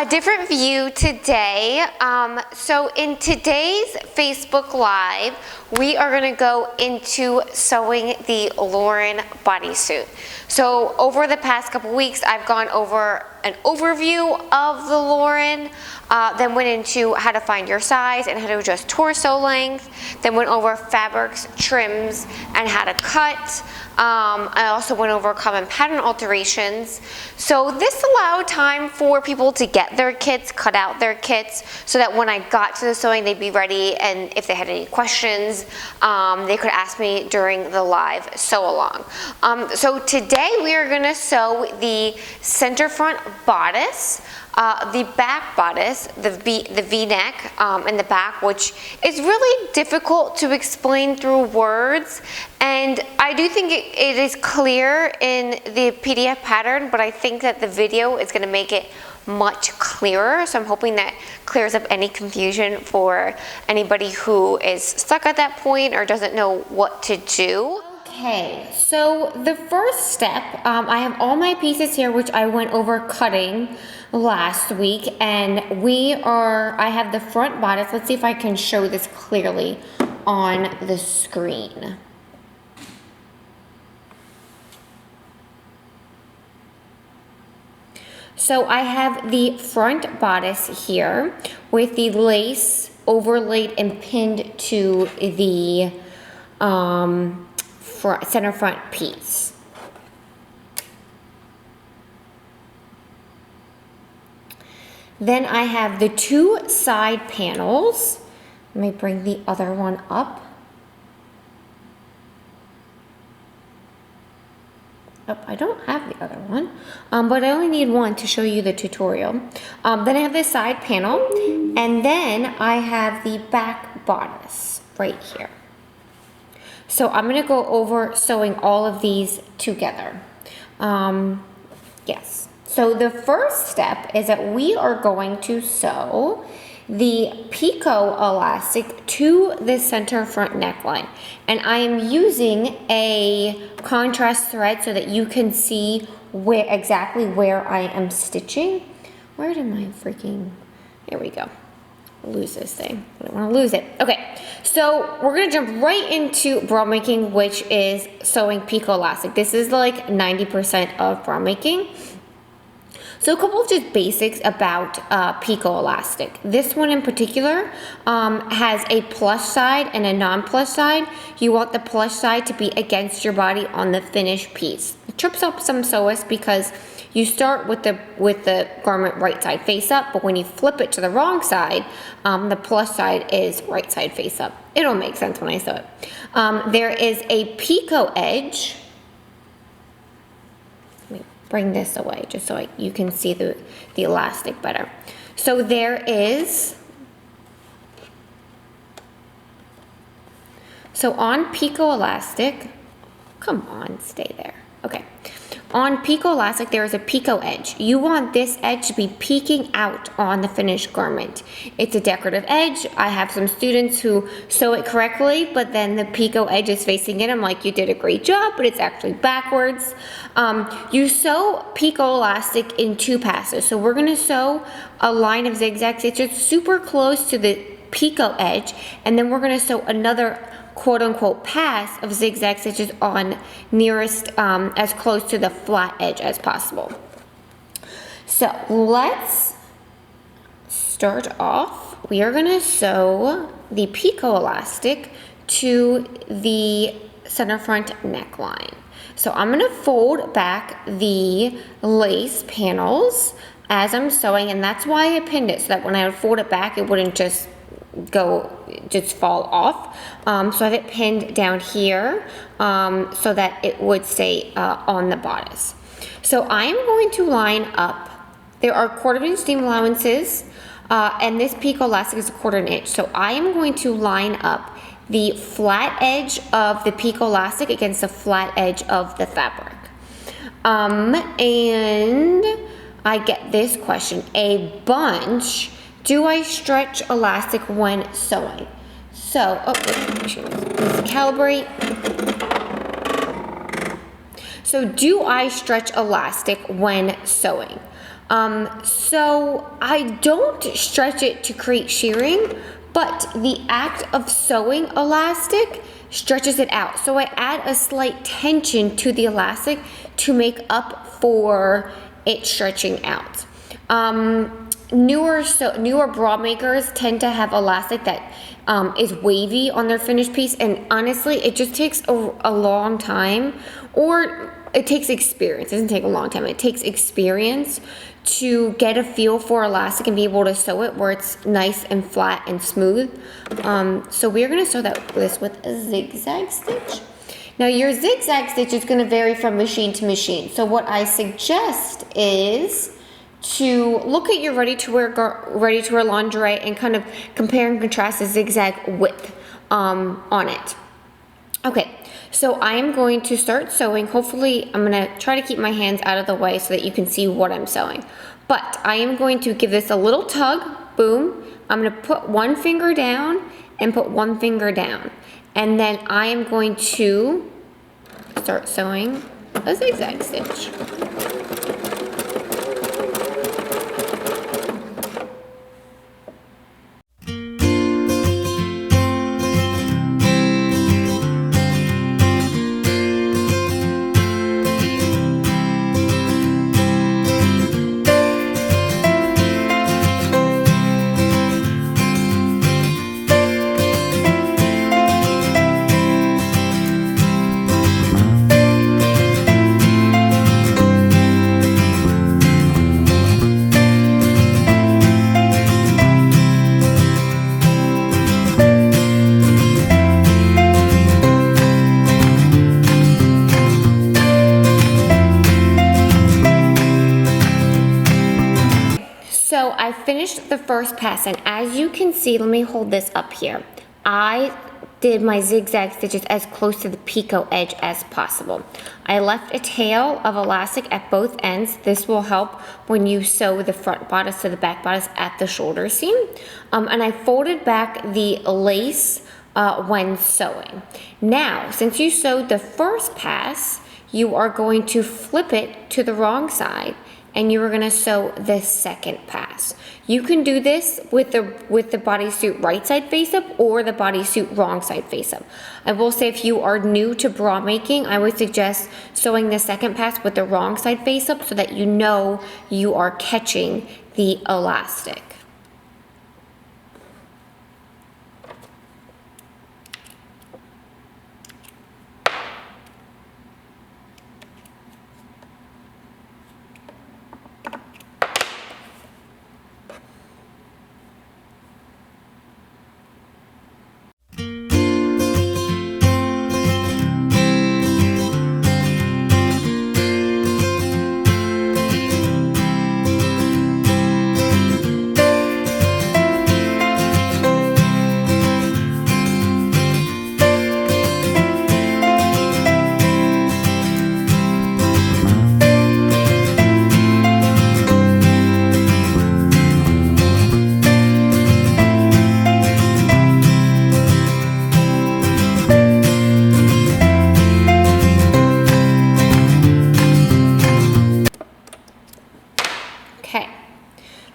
A different view today. So in today's Facebook Live, we are going to go into sewing the Lawren bodysuit. So over the past couple weeks, I've gone over an overview of the Lawren, then went into how to find your size and how to adjust torso length, then went over fabrics, trims, and how to cut. I also went over common pattern alterations. So this allowed time for people to get their kits, cut out their kits, so that when I got to the sewing, they'd be ready, and if they had any questions, they could ask me during the live sew along. So today we are gonna sew the center front bodice, the back bodice, the V-neck in the back, which is really difficult to explain through words. And I do think it is clear in the PDF pattern, but I think that the video is gonna make it much clearer. So I'm hoping that clears up any confusion for anybody who is stuck at that point or doesn't know what to do. Okay, so the first step, I have all my pieces here, which I went over cutting last week, and I have the front bodice. Let's see if I can show this clearly on the screen. So I have the front bodice here with the lace overlaid and pinned to the center front piece. Then I have the two side panels. Let me bring the other one up. Oh, I don't have the other one, but I only need one to show you the tutorial. Then I have the side panel, and then I have the back bodice right here. So I'm gonna go over sewing all of these together. Yes. So the first step is that we are going to sew the pico elastic to the center front neckline. And I am using a contrast thread so that you can see exactly where I am stitching. Where did my freaking, there we go. Lose this thing. I don't want to lose it. Okay, so we're going to jump right into bra making, which is sewing pico elastic. This is like 90% of bra making. So a couple of just basics about pico elastic. This one in particular has a plush side and a non-plush side. You want the plush side to be against your body on the finished piece. It trips up some sewists because you start with the garment right side face up, but when you flip it to the wrong side, the plush side is right side face up. It'll make sense when I sew it. There is a pico edge. Bring this away just so you can see the elastic better. So there is, so on pico elastic, come on, stay there. Okay. On pico elastic, there is a pico edge. You want this edge to be peeking out on the finished garment. It's a decorative edge. I have some students who sew it correctly, but then the pico edge is facing in. I'm like, you did a great job, but it's actually backwards. You sew pico elastic in two passes. So we're gonna sew a line of zigzag stitches super close to the pico edge, and then we're gonna sew another quote-unquote pass of zigzag stitches on nearest as close to the flat edge as possible. So let's start off. We are going to sew the pico elastic to the center front neckline. So I'm going to fold back the lace panels as I'm sewing, and that's why I pinned it, so that when I would fold it back, it wouldn't just fall off. So I have it pinned down here so that it would stay on the bodice. So I am going to line up, there are 1/4 inch seam allowances, and this pico elastic is 1/4 inch. So I am going to line up the flat edge of the pico elastic against the flat edge of the fabric. And I get this question a bunch. Do I stretch elastic when sewing? So, let's calibrate. So do I stretch elastic when sewing? So I don't stretch it to create shearing, but the act of sewing elastic stretches it out. So I add a slight tension to the elastic to make up for it stretching out. Newer bra makers tend to have elastic that is wavy on their finished piece, and honestly, it just takes a long time, or it takes experience. It doesn't take a long time. It takes experience to get a feel for elastic and be able to sew it where it's nice and flat and smooth. So we're gonna sew this with a zigzag stitch. Now your zigzag stitch is gonna vary from machine to machine. So what I suggest is to look at your ready-to-wear lingerie and kind of compare and contrast the zigzag width on it. Okay, so I am going to start sewing. Hopefully, I'm gonna try to keep my hands out of the way so that you can see what I'm sewing. But I am going to give this a little tug, boom. I'm gonna put one finger down and put one finger down. And then I am going to start sewing a zigzag stitch. So I finished the first pass, and as you can see, let me hold this up here. I did my zigzag stitches as close to the picot edge as possible. I left a tail of elastic at both ends. This will help when you sew the front bodice to the back bodice at the shoulder seam. And I folded back the lace when sewing. Now, since you sewed the first pass, you are going to flip it to the wrong side, and you are gonna sew the second pass. You can do this with the bodysuit right side face up or the bodysuit wrong side face up. I will say if you are new to bra making, I would suggest sewing the second pass with the wrong side face up so that you know you are catching the elastic.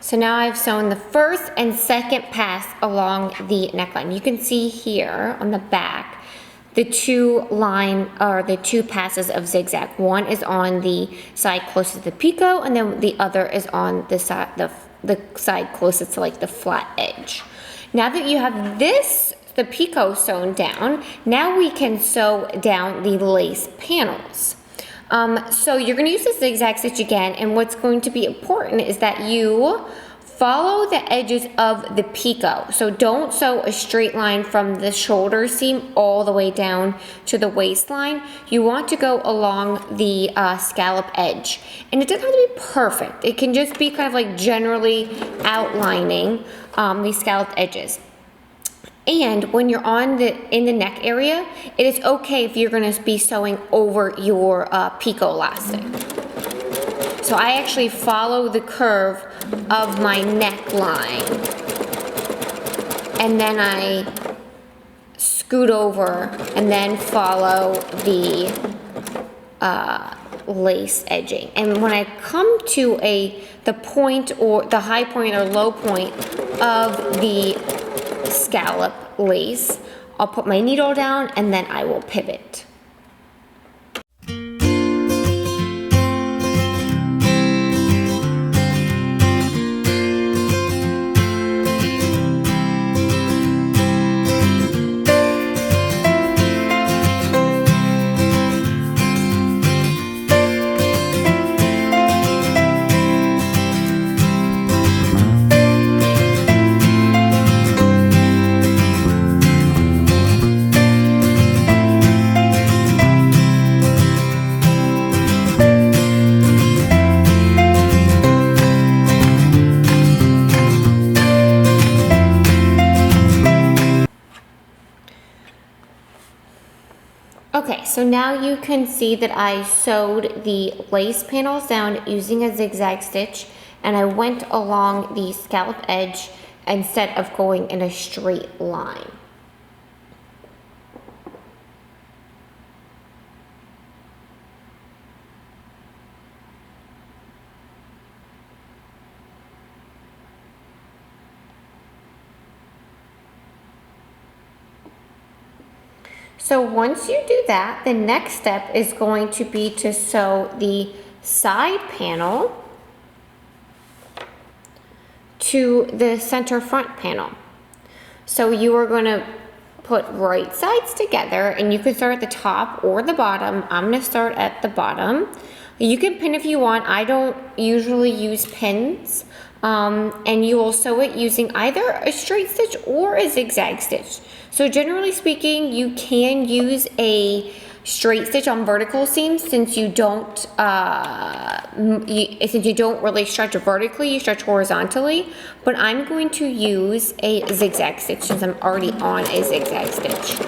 So now I've sewn the first and second pass along the neckline. You can see here on the back the two passes of zigzag. One is on the side closest to the picot, and then the other is on the side closest to like the flat edge. Now that you have the picot sewn down, now we can sew down the lace panels. So you're going to use the zigzag stitch again, and what's going to be important is that you follow the edges of the picot. So don't sew a straight line from the shoulder seam all the way down to the waistline. You want to go along the scallop edge. And it doesn't have to be perfect. It can just be kind of like generally outlining these scalloped edges. And when you're in the neck area, it is okay if you're going to be sewing over your picot elastic. So I actually follow the curve of my neckline, and then I scoot over and then follow the lace edging. And when I come to the point or the high point or low point of the scallop lace, I'll put my needle down and then I will pivot. Okay, so now you can see that I sewed the lace panels down using a zigzag stitch, and I went along the scallop edge instead of going in a straight line. So once you do that, the next step is going to be to sew the side panel to the center front panel. So you are going to put right sides together, and you can start at the top or the bottom. I'm going to start at the bottom. You can pin if you want. I don't usually use pins. And you will sew it using either a straight stitch or a zigzag stitch. So generally speaking, you can use a straight stitch on vertical seams since you don't really stretch vertically, you stretch horizontally. But I'm going to use a zigzag stitch since I'm already on a zigzag stitch.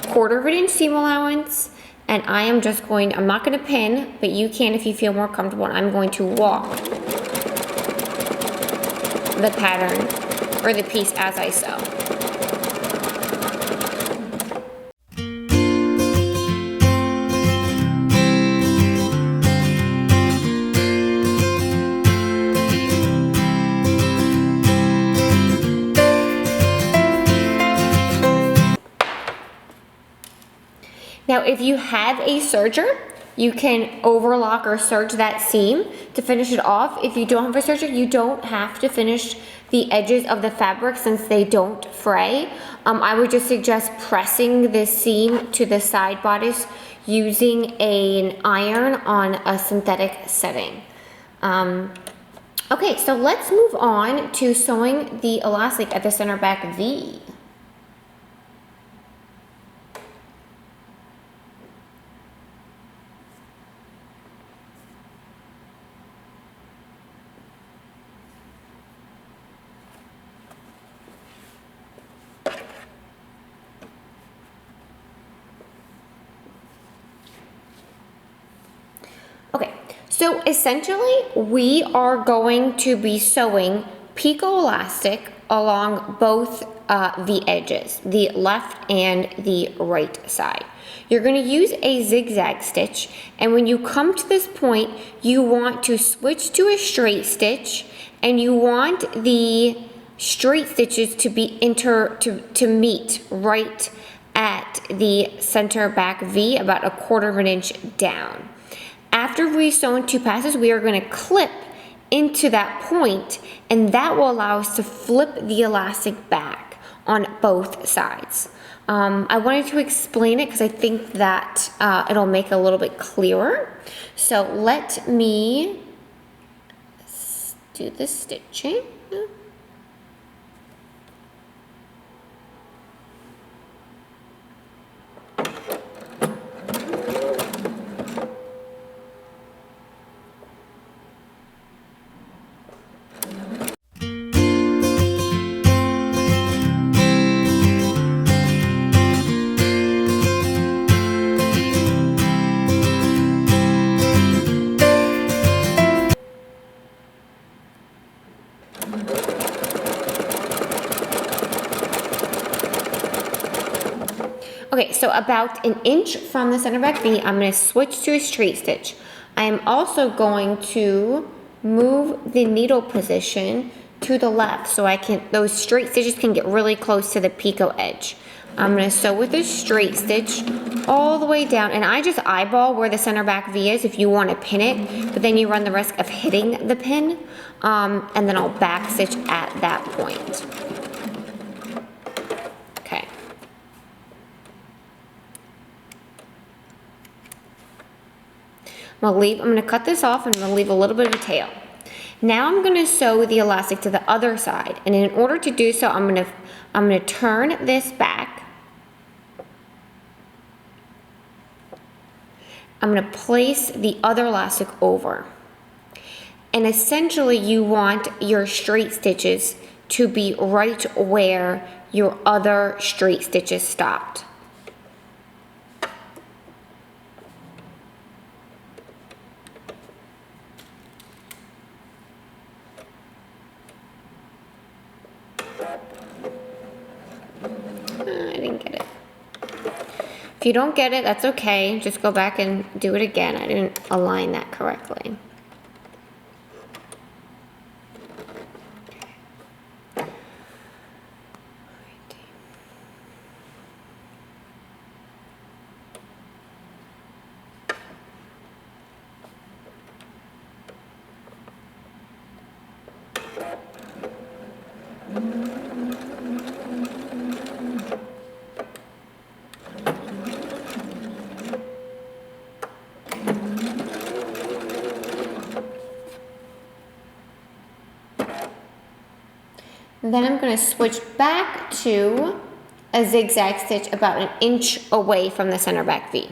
1/4 inch seam allowance, and I'm not going to pin, but you can if you feel more comfortable. I'm going to walk the pattern or the piece as I sew. Now, if you have a serger, you can overlock or serge that seam to finish it off. If you don't have a serger, you don't have to finish the edges of the fabric since they don't fray. I would just suggest pressing the seam to the side bodice using an iron on a synthetic setting. Okay, so let's move on to sewing the elastic at the center back V. Okay, so essentially we are going to be sewing pico elastic along both the edges, the left and the right side. You're going to use a zigzag stitch, and when you come to this point, you want to switch to a straight stitch, and you want the straight stitches to be to meet right at the center back V, about 1/4 inch down. After we've sewn 2 passes, we are going to clip into that point, and that will allow us to flip the elastic back on both sides. I wanted to explain it because I think that it'll make it a little bit clearer. So let me do the stitching. Okay, so about 1 inch from the center back V, I'm going to switch to a straight stitch. I am also going to move the needle position to the left so those straight stitches can get really close to the picot edge. I'm gonna sew with a straight stitch all the way down, and I just eyeball where the center back V is if you want to pin it, but then you run the risk of hitting the pin, and then I'll back stitch at that point. Okay. I'm gonna cut this off and I'm gonna leave a little bit of a tail. Now I'm gonna sew the elastic to the other side, and in order to do so, I'm gonna turn this back. I'm gonna place the other elastic over. And essentially you want your straight stitches to be right where your other straight stitches stopped. I didn't get it. If you don't get it, that's okay. Just go back and do it again. I didn't align that correctly. Then I'm going to switch back to a zigzag stitch about 1 inch away from the center back V.